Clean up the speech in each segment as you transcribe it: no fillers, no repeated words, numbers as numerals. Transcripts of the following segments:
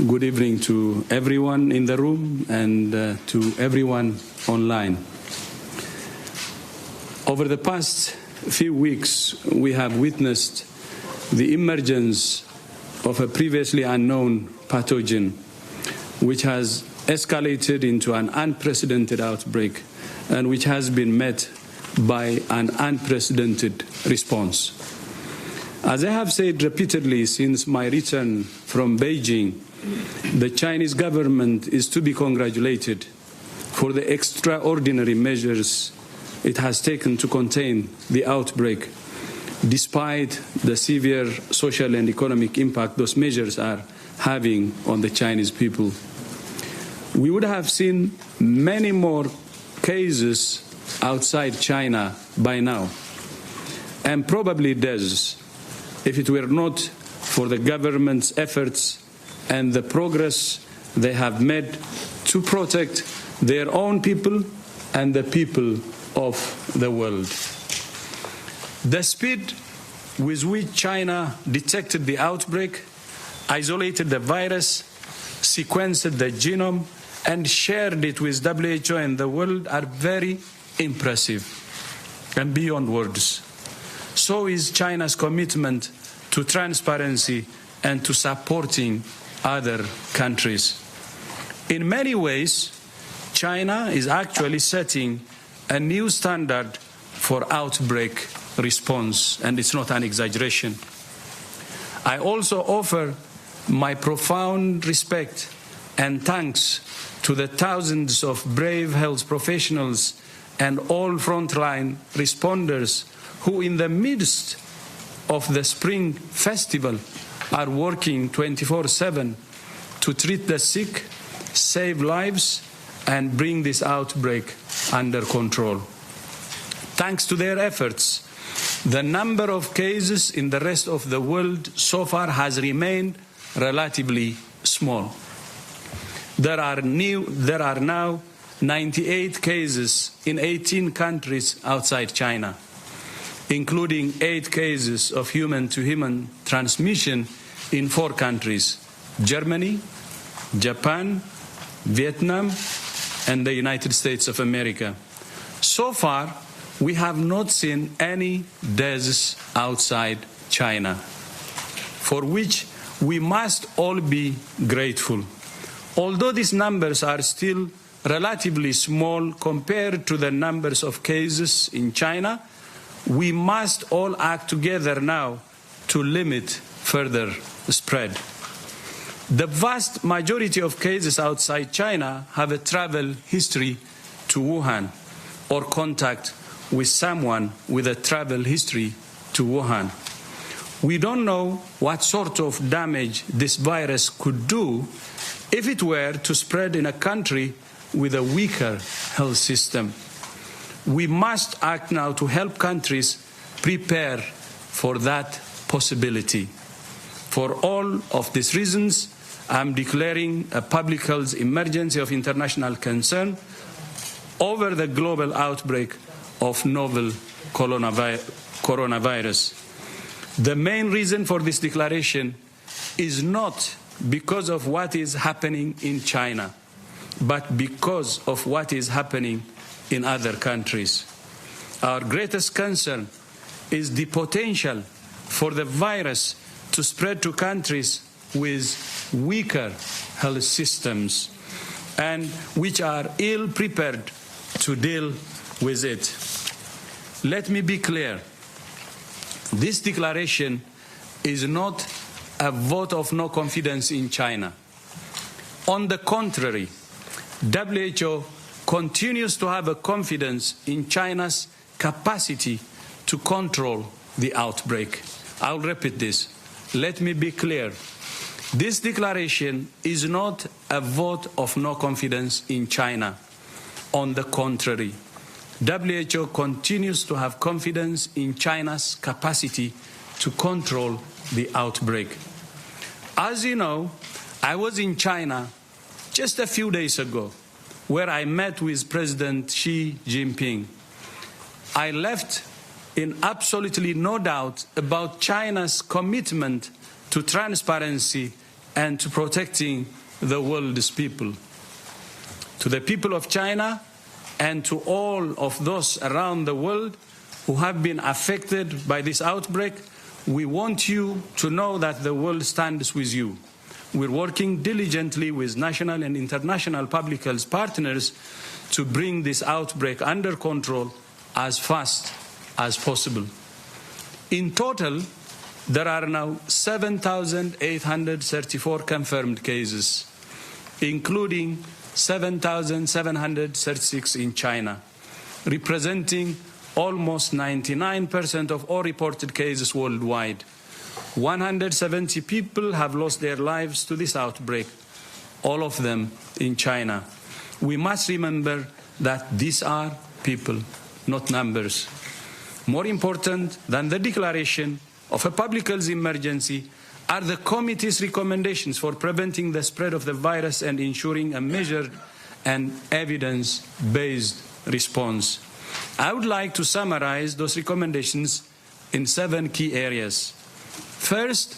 good evening to everyone in the room and to everyone online. Over the past few weeks, we have witnessed the emergence of a previously unknown pathogen, which has escalated into an unprecedented outbreak and which has been met by an unprecedented response. As I have said repeatedly since my return from Beijing, the Chinese government is to be congratulated for the extraordinary measures it has taken to contain the outbreak, despite the severe social and economic impact those measures are having on the Chinese people. We would have seen many more cases outside China by now, and probably deaths, if it were not for the government's efforts and the progress they have made to protect their own people and the people of the world. The speed with which China detected the outbreak, isolated the virus, sequenced the genome, and shared it with WHO and the world are very impressive and beyond words. So is China's commitment to transparency and to supporting other countries. In many ways, China is actually setting a new standard for outbreak response, and it's not an exaggeration. I also offer my profound respect and thanks to the thousands of brave health professionals and all frontline responders who, in the midst of the Spring Festival, are working 24/7 to treat the sick, save lives, and bring this outbreak under control. Thanks to their efforts, the number of cases in the rest of the world so far has remained relatively small. There are now 98 cases in 18 countries outside China, including 8 cases of human-to-human transmission in 4 countries: Germany, Japan, Vietnam, and the United States of America. So far, we have not seen any deaths outside China, for which we must all be grateful. Although these numbers are still relatively small compared to the numbers of cases in China, we must all act together now to limit further spread. The vast majority of cases outside China have a travel history to Wuhan or contact with someone with a travel history to Wuhan. We don't know what sort of damage this virus could do if it were to spread in a country with a weaker health system. We must act now to help countries prepare for that possibility. For all of these reasons, I'm declaring a public health emergency of international concern over the global outbreak of novel coronavirus. The main reason for this declaration is not because of what is happening in China, but because of what is happening in other countries. Our greatest concern is the potential for the virus to spread to countries with weaker health systems and which are ill-prepared to deal with it. Let me be clear. This declaration is not a vote of no confidence in China. On the contrary, WHO continues to have a confidence in China's capacity to control the outbreak. I'll repeat this. Let me be clear. This declaration is not a vote of no confidence in China. On the contrary, WHO continues to have confidence in China's capacity to control the outbreak. As you know, I was in China just a few days ago, where I met with President Xi Jinping. I left in absolutely no doubt about China's commitment to transparency and to protecting the world's people. To the people of China and to all of those around the world who have been affected by this outbreak, we want you to know that the world stands with you. We're working diligently with national and international public health partners to bring this outbreak under control as fast as possible. In total, there are now 7,834 confirmed cases, including 7,736 in China, representing almost 99% of all reported cases worldwide. 170 people have lost their lives to this outbreak, all of them in China. We must remember that these are people, not numbers. More important than the declaration of a public health emergency are the committee's recommendations for preventing the spread of the virus and ensuring a measured and evidence-based response. I would like to summarize those recommendations in 7 key areas. First,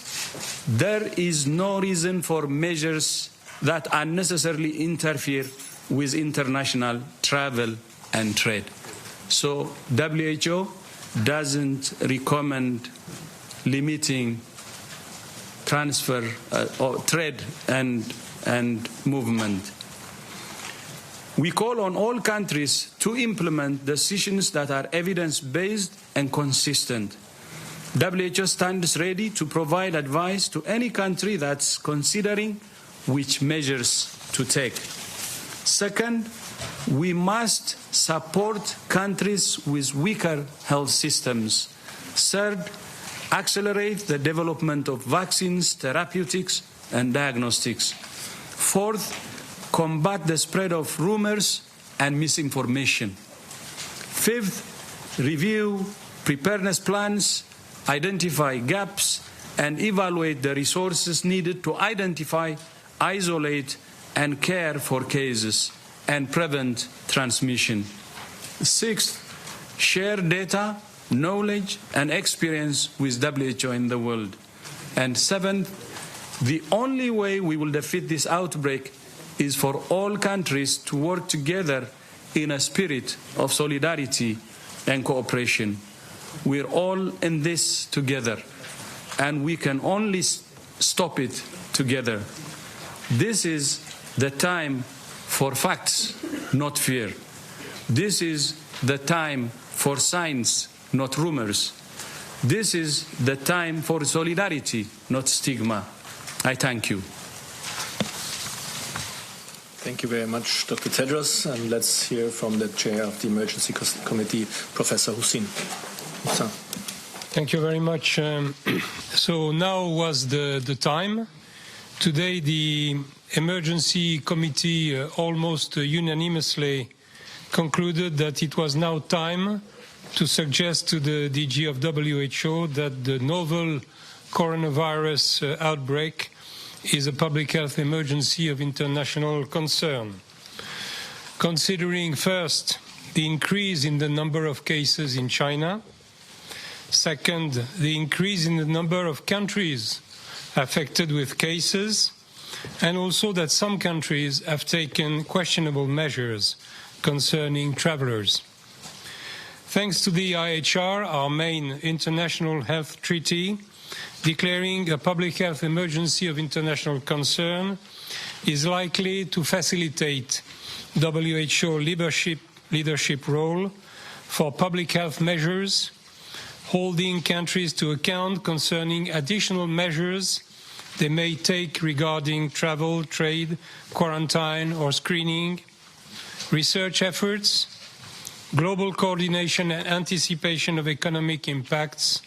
there is no reason for measures that unnecessarily interfere with international travel and trade. So WHO doesn't recommend limiting transfer or trade and movement. We call on all countries to implement decisions that are evidence-based and consistent. WHO stands ready to provide advice to any country that's considering which measures to take. Second, we must support countries with weaker health systems. Third, accelerate the development of vaccines, therapeutics, and diagnostics. Fourth, combat the spread of rumors and misinformation. Fifth, review preparedness plans, identify gaps, and evaluate the resources needed to identify, isolate, and care for cases and prevent transmission. Sixth, share data, knowledge, and experience with WHO in the world. And seventh, the only way we will defeat this outbreak is for all countries to work together in a spirit of solidarity and cooperation. We're all in this together, and we can only stop it together. This is the time for facts, not fear. This is the time for science, not rumors. This is the time for solidarity, not stigma. I thank you. Thank you very much, Dr. Tedros. And let's hear from the chair of the Emergency Committee, Professor Hussein. Thank you very much. So now was the time. Today the Emergency Committee almost unanimously concluded that it was now time to suggest to the DG of WHO that the novel coronavirus outbreak is a public health emergency of international concern. Considering first the increase in the number of cases in China, second, the increase in the number of countries affected with cases, and also that some countries have taken questionable measures concerning travelers. Thanks to the IHR, our main international health treaty, declaring a public health emergency of international concern is likely to facilitate WHO leadership role for public health measures, holding countries to account concerning additional measures they may take regarding travel, trade, quarantine or screening, research efforts, global coordination and anticipation of economic impacts,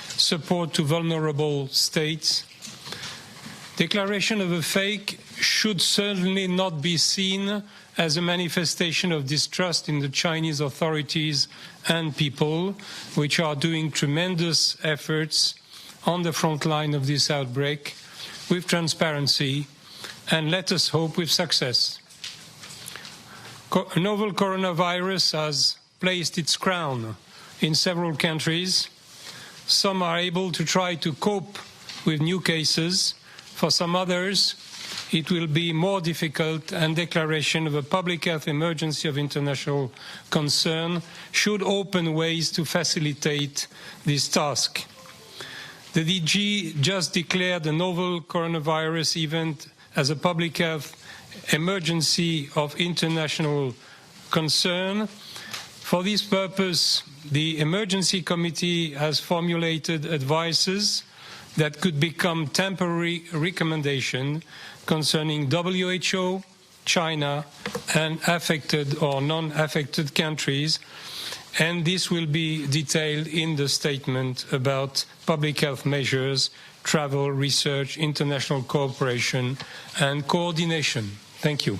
support to vulnerable states. Declaration of a fake should certainly not be seen as a manifestation of distrust in the Chinese authorities and people, which are doing tremendous efforts on the front line of this outbreak with transparency and, let us hope, with success. Novel coronavirus has placed its crown in several countries. Some are able to try to cope with new cases, For some others, it will be more difficult, and declaration of a public health emergency of international concern should open ways to facilitate this task. The DG just declared a novel coronavirus event as a public health emergency of international concern. For this purpose, the Emergency Committee has formulated advices that could become temporary recommendations concerning WHO, China, and affected or non-affected countries, and this will be detailed in the statement about public health measures, travel, research, international cooperation, and coordination. Thank you.